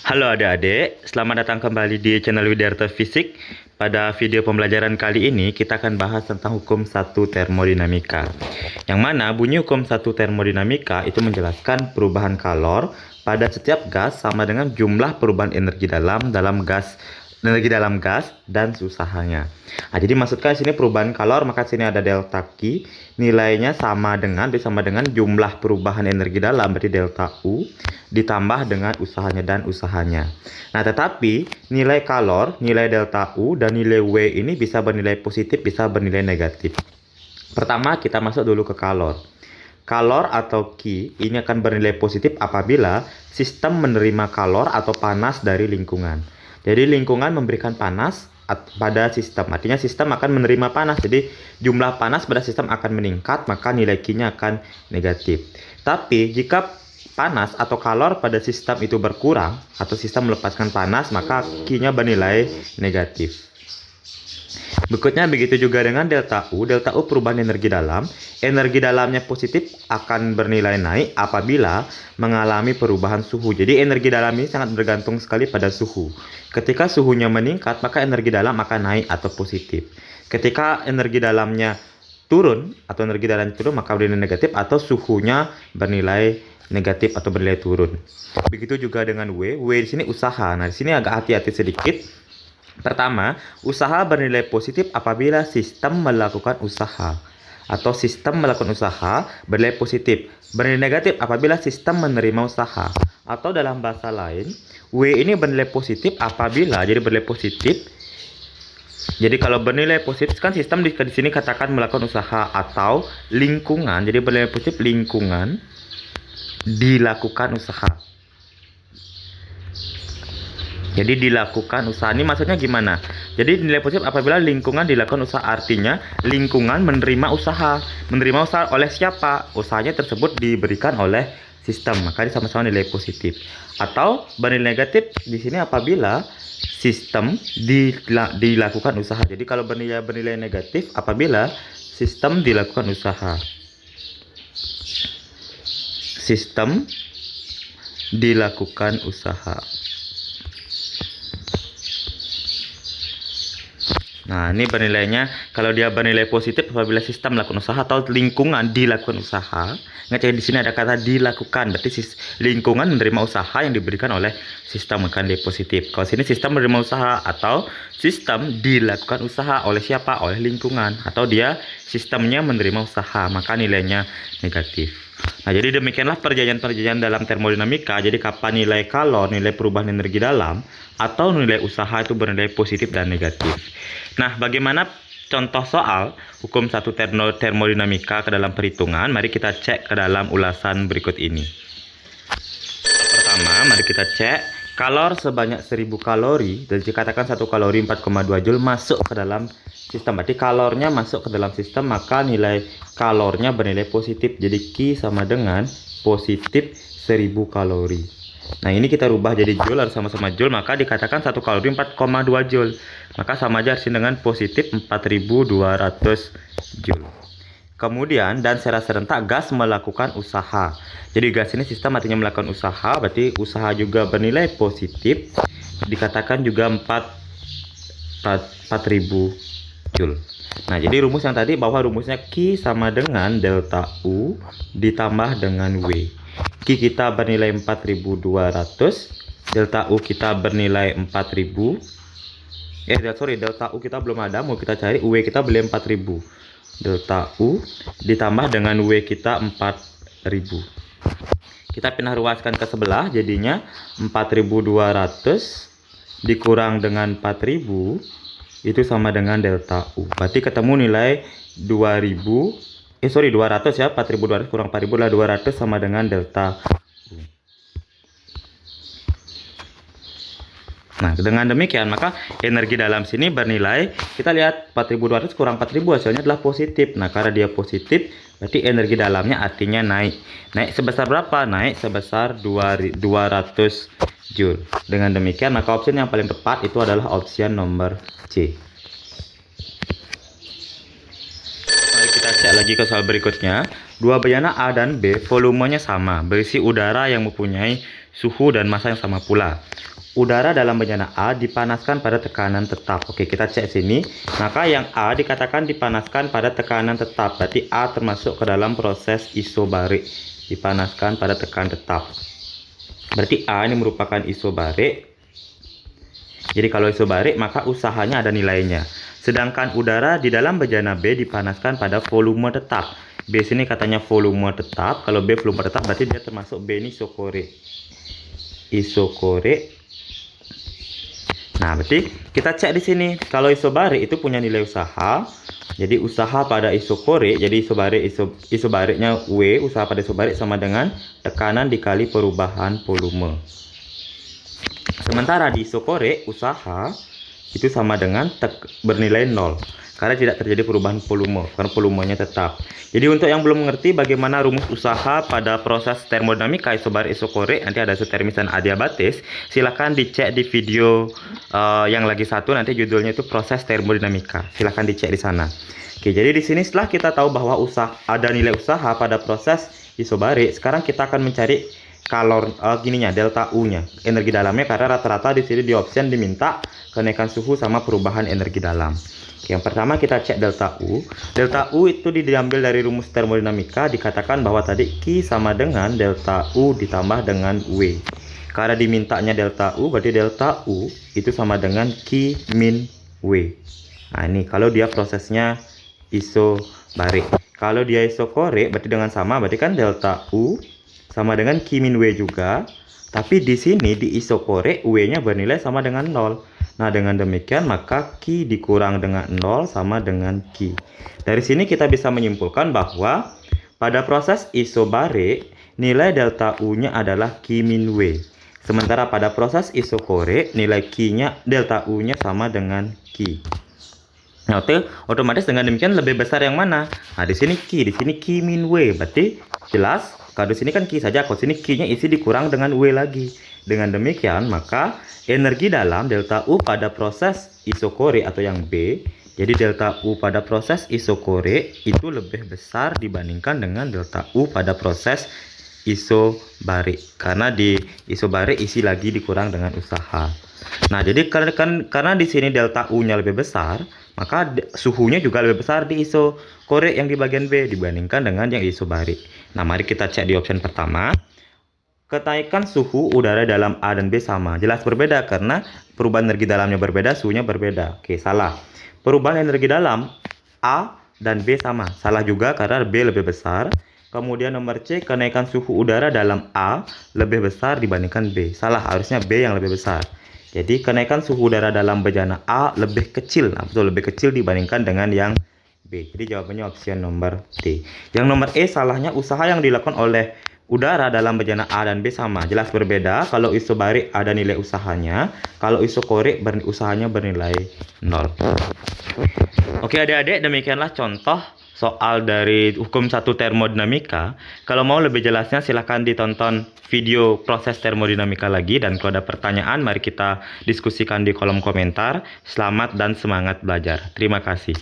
Halo adik-adik, selamat datang kembali di channel Widyarta Fisik. Pada video pembelajaran kali ini kita akan bahas tentang hukum satu termodinamika. Yang mana bunyi hukum satu termodinamika itu menjelaskan perubahan kalor pada setiap gas sama dengan jumlah perubahan energi dalam gas dan usahanya. Nah, jadi maksudkan sini perubahan kalor, maka sini ada delta Q, nilainya sama dengan jumlah perubahan energi dalam, berarti delta U ditambah dengan usahanya. Nah, tetapi nilai kalor, nilai delta U dan nilai W ini bisa bernilai positif, bisa bernilai negatif. Pertama, kita masuk dulu ke kalor. Kalor atau Q ini akan bernilai positif apabila sistem menerima kalor atau panas dari lingkungan. Jadi lingkungan memberikan panas pada sistem, artinya sistem akan menerima panas. Jadi jumlah panas pada sistem akan meningkat, maka nilai Q-nya akan negatif. Tapi jika panas atau kalor pada sistem itu berkurang atau sistem melepaskan panas, maka Q-nya bernilai negatif. Berikutnya begitu juga dengan delta U. Delta U perubahan energi dalam. Energi dalamnya positif akan bernilai naik apabila mengalami perubahan suhu. Jadi energi dalam ini sangat bergantung sekali pada suhu. Ketika suhunya meningkat, maka energi dalam akan naik atau positif. Ketika energi dalamnya turun atau energi dalamnya turun, maka bernilai negatif atau suhunya bernilai negatif atau bernilai turun. Begitu juga dengan W. W di sini usaha. Nah, di sini agak hati-hati sedikit. Pertama, usaha bernilai positif apabila sistem melakukan usaha, atau sistem melakukan usaha bernilai positif. Bernilai negatif apabila sistem menerima usaha, atau dalam bahasa lain, W ini bernilai positif apabila, jadi bernilai positif. Jadi kalau bernilai positif kan sistem di sini katakan melakukan usaha atau lingkungan, jadi bernilai positif lingkungan dilakukan usaha. Jadi dilakukan usaha ini maksudnya gimana? Jadi nilai positif apabila lingkungan dilakukan usaha, artinya lingkungan menerima usaha. Menerima usaha oleh siapa? Usahanya tersebut diberikan oleh sistem, maka sama-sama nilai positif. Atau bernilai negatif di sini apabila sistem dilakukan usaha. Jadi kalau bernilai negatif apabila sistem dilakukan usaha. Sistem dilakukan usaha. Nah, ini bernilainya, kalau dia bernilai positif apabila sistem melakukan usaha atau lingkungan dilakukan usaha. Ingat ya, di sini ada kata dilakukan, berarti lingkungan menerima usaha yang diberikan oleh sistem, akan nilai positif. Kalau sini sistem menerima usaha atau sistem dilakukan usaha oleh siapa? Oleh lingkungan, atau dia sistemnya menerima usaha, maka nilainya negatif. Nah, jadi demikianlah perjanjian-perjanjian dalam termodinamika. Jadi kapan nilai kalor, nilai perubahan energi dalam, atau nilai usaha itu bernilai positif dan negatif. Nah, bagaimana contoh soal hukum satu termodinamika ke dalam perhitungan? Mari kita cek ke dalam ulasan berikut ini. Pertama, mari kita cek kalor sebanyak 1000 kalori, dan dikatakan 1 kalori 4,2 Joule masuk ke dalam sistem. Berarti kalornya masuk ke dalam sistem, maka nilai kalornya bernilai positif. Jadi Q sama dengan positif 1000 kalori. Nah, ini kita rubah jadi Joule, harus sama-sama Joule, maka dikatakan 1 kalori 4,2 Joule. Maka sama aja hasilnya dengan positif 4200 Joule. Kemudian, dan secara serentak gas melakukan usaha. Jadi gas ini sistem artinya melakukan usaha, berarti usaha juga bernilai positif. Dikatakan juga 4000 Joule. Nah, jadi rumus yang tadi bahwa rumusnya Q sama dengan delta U ditambah dengan W. Q kita bernilai 4200, delta U kita bernilai 4000. Delta U kita belum ada, mau kita cari W kita beli 4000. Delta U ditambah dengan W kita 4000. Kita pindah ruaskan ke sebelah, jadinya 4200 dikurang dengan 4000 itu sama dengan delta U. Berarti ketemu nilai 200 ya, 4200 kurang 4000 adalah 200 sama dengan delta U. Nah, dengan demikian maka energi dalam sini bernilai, kita lihat 4200 kurang 4000 hasilnya adalah positif. Nah, karena dia positif berarti energi dalamnya artinya naik. Naik sebesar berapa? Naik sebesar 200 Joule. Dengan demikian maka opsi yang paling tepat itu adalah opsi nomor C. Mari kita cek lagi ke soal berikutnya. Dua bejana A dan B volumenya sama, berisi udara yang mempunyai suhu dan massa yang sama pula. udara dalam bejana A dipanaskan pada tekanan tetap. Oke, kita cek sini. Maka yang A dikatakan dipanaskan pada tekanan tetap. Berarti A termasuk ke dalam proses isobarik. Dipanaskan pada tekanan tetap. Berarti A ini merupakan isobarik. Jadi kalau isobarik maka usahanya ada nilainya. Sedangkan udara di dalam bejana B dipanaskan pada volume tetap. B sini katanya volume tetap. Kalau B volume tetap berarti dia termasuk B ini isokorik. Isokorik. Nah, berarti kita cek di sini. Kalau isobarik itu punya nilai usaha. Jadi usaha pada isokorik, jadi isobariknya W, usaha pada isobarik sama dengan tekanan dikali perubahan volume. Sementara di isokorik, usaha itu sama dengan bernilai 0. Karena tidak terjadi perubahan volume, karena volumenya tetap. Jadi untuk yang belum mengerti bagaimana rumus usaha pada proses termodinamika isobarik isokorik, nanti ada isotermis dan adiabatis, silahkan dicek di video yang lagi satu, nanti judulnya itu proses termodinamika. Silahkan dicek di sana. Oke, jadi di sini setelah kita tahu bahwa ada nilai usaha pada proses isobarik, sekarang kita akan mencari delta U-nya, energi dalamnya, karena rata-rata di sini di option diminta kenaikan suhu sama perubahan energi dalam. Oke, yang pertama kita cek delta U. Delta U itu diambil dari rumus termodinamika, dikatakan bahwa tadi Q sama dengan delta U ditambah dengan W. Karena dimintanya delta U, berarti delta U itu sama dengan Q min W. Nah, ini kalau dia prosesnya isobarik. Kalau dia isokorik berarti dengan sama, berarti kan delta U sama dengan Q min W juga. Tapi di sini di isokorik W-nya bernilai sama dengan 0. Nah, dengan demikian maka Q dikurang dengan 0 sama dengan Q. Dari sini kita bisa menyimpulkan bahwa pada proses isobarik nilai delta U-nya adalah Q min W. Sementara pada proses isokorik nilai Q-nya delta U-nya sama dengan Q. Nah, otomatis dengan demikian lebih besar yang mana? Nah, di sini Q, di sini Q min W. Berarti jelas kalau di sini kan Q saja, kalau sini Q-nya isi dikurang dengan W lagi. Dengan demikian maka energi dalam delta U pada proses isokorik atau yang B, jadi delta U pada proses isokorik itu lebih besar dibandingkan dengan delta U pada proses isobarik. Karena di isobarik isi lagi dikurang dengan usaha. Nah, jadi karena di sini delta U-nya lebih besar, maka suhunya juga lebih besar di isokorik yang di bagian B dibandingkan dengan yang isobarik. Nah, mari kita cek di option pertama. Kenaikan suhu udara dalam A dan B sama. Jelas berbeda karena perubahan energi dalamnya berbeda, suhunya berbeda. Oke, salah. Perubahan energi dalam A dan B sama. Salah juga karena B lebih besar. Kemudian nomor C, kenaikan suhu udara dalam A lebih besar dibandingkan B. Salah, harusnya B yang lebih besar. Jadi kenaikan suhu udara dalam bejana A lebih kecil. Nah, betul, lebih kecil dibandingkan dengan yang B. Jadi jawabannya option nomor D. Yang nomor E, salahnya usaha yang dilakukan oleh udara dalam bejana A dan B sama. Jelas berbeda. Kalau isobarik ada nilai usahanya. Kalau isokorik usahanya bernilai 0. Oke adik-adik, demikianlah contoh soal dari hukum 1 termodinamika. Kalau mau lebih jelasnya silahkan ditonton video proses termodinamika lagi. Dan kalau ada pertanyaan mari kita diskusikan di kolom komentar. Selamat dan semangat belajar. Terima kasih.